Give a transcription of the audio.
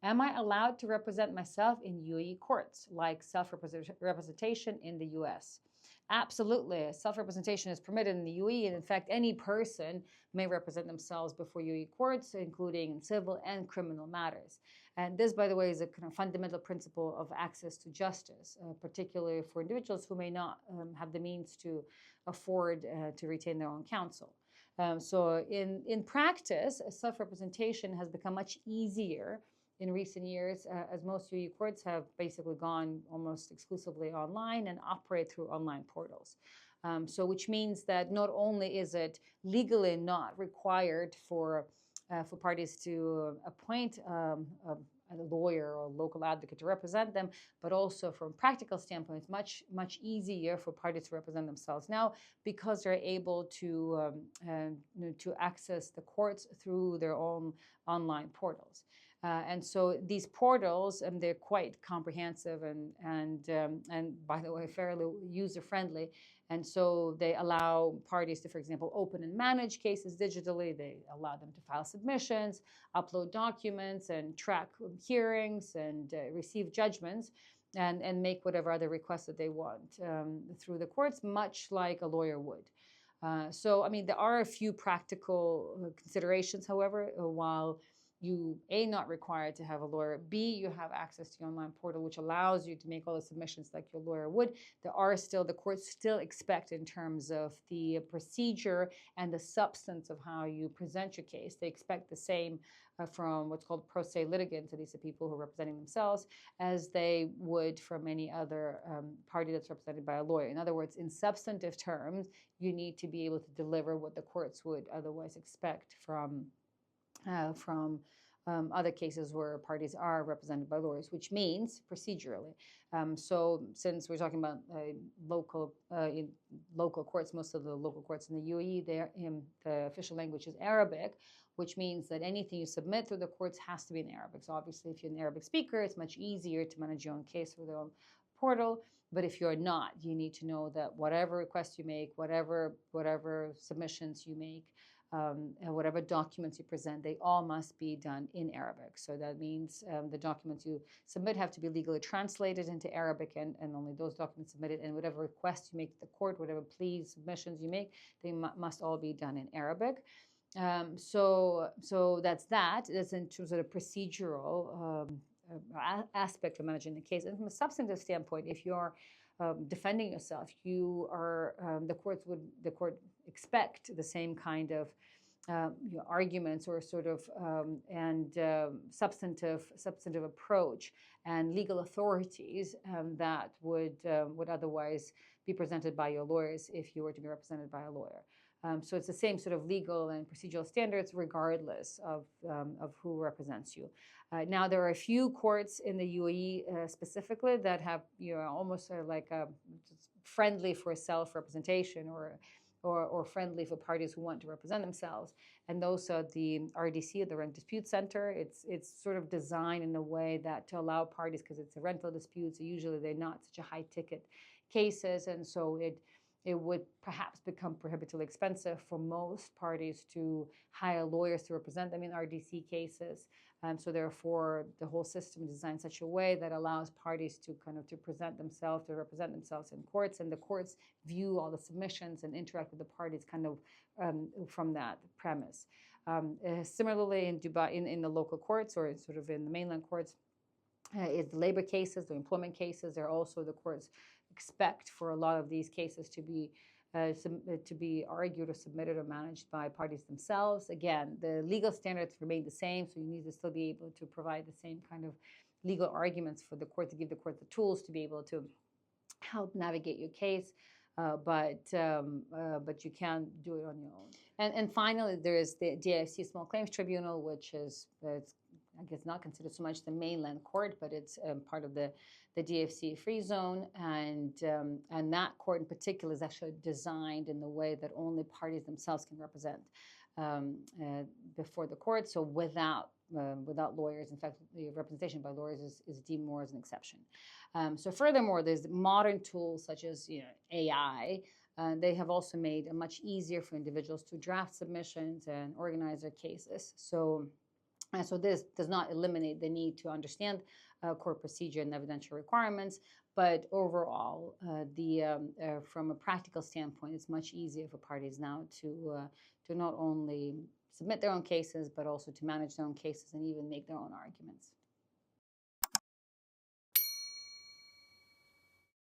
Am I allowed to represent myself in UAE courts, like self-representation in the US? Absolutely. Self-representation is permitted in the UAE, and in fact, any person may represent themselves before UAE courts, including civil and criminal matters. And this, by the way, is a kind of fundamental principle of access to justice, particularly for individuals who may not have the means to afford to retain their own counsel. So in practice, self-representation has become much easier in recent years, as most UAE courts have basically gone almost exclusively online and operate through online portals. So which means that not only is it legally not required for parties to appoint a lawyer or local advocate to represent them, but also from a practical standpoint, it's much easier for parties to represent themselves now because they're able to access the courts through their own online portals. And so these portals, they're quite comprehensive and by the way, fairly user-friendly. And so they allow parties to, for example, open and manage cases digitally. They allow them to file submissions, upload documents, and track hearings and receive judgments and make whatever other requests that they want through the courts, much like a lawyer would. So, I mean, there are a few practical considerations, however, while you, A, not required to have a lawyer, B, you have access to your online portal, which allows you to make all the submissions like your lawyer would. The courts still expect in terms of the procedure and the substance of how you present your case. They expect the same from what's called pro se litigants, so these are people who are representing themselves, as they would from any other party that's represented by a lawyer. In other words, in substantive terms, you need to be able to deliver what the courts would otherwise expect from other cases where parties are represented by lawyers, which means procedurally. So since we're talking about local courts, most of the local courts in the UAE, the official language is Arabic, which means that anything you submit through the courts has to be in Arabic. So obviously, if you're an Arabic speaker, it's much easier to manage your own case through their own portal. But if you're not, you need to know that whatever requests you make, whatever submissions you make, and whatever documents you present, they all must be done in Arabic. So that means the documents you submit have to be legally translated into Arabic, and only those documents submitted, and whatever requests you make to the court, whatever pleas, submissions you make, they must all be done in Arabic. So that's that. That's in terms of the procedural aspect of managing the case. And from a substantive standpoint, if you're defending yourself, you are the court expect the same kind of arguments or sort of substantive approach and legal authorities that would otherwise be presented by your lawyers if you were to be represented by a lawyer. So it's the same sort of legal and procedural standards regardless of who represents you. Now, there are a few courts in the UAE specifically that have, almost like friendly for self-representation or friendly for parties who want to represent themselves. And those are the RDC, the Rent Dispute Center. It's sort of designed in a way that to allow parties, because it's a rental dispute, so usually they're not such a high-ticket cases, and so it would perhaps become prohibitively expensive for most parties to hire lawyers to represent them in RDC cases. So therefore, the whole system is designed in such a way that allows parties to represent themselves in courts, and the courts view all the submissions and interact with the parties from that premise. Similarly, in Dubai, in the local courts or sort of in the mainland courts, is the labor cases, the employment cases. They're also the courts expect for a lot of these cases to be argued or submitted or managed by parties themselves. Again, the legal standards remain the same, so you need to still be able to provide the same kind of legal arguments for the court, to give the court the tools to be able to help navigate your case. But you can't do it on your own. And finally, there is the DIFC Small Claims Tribunal, which is I guess not considered so much the mainland court, but it's part of the DFC free zone, and that court in particular is actually designed in the way that only parties themselves can represent before the court. So without lawyers, in fact, the representation by lawyers is deemed more as an exception. So furthermore, there's modern tools such as AI. They have also made it much easier for individuals to draft submissions and organize their cases. So And so this does not eliminate the need to understand court procedure and evidential requirements, but overall, from a practical standpoint, it's much easier for parties now to not only submit their own cases, but also to manage their own cases and even make their own arguments.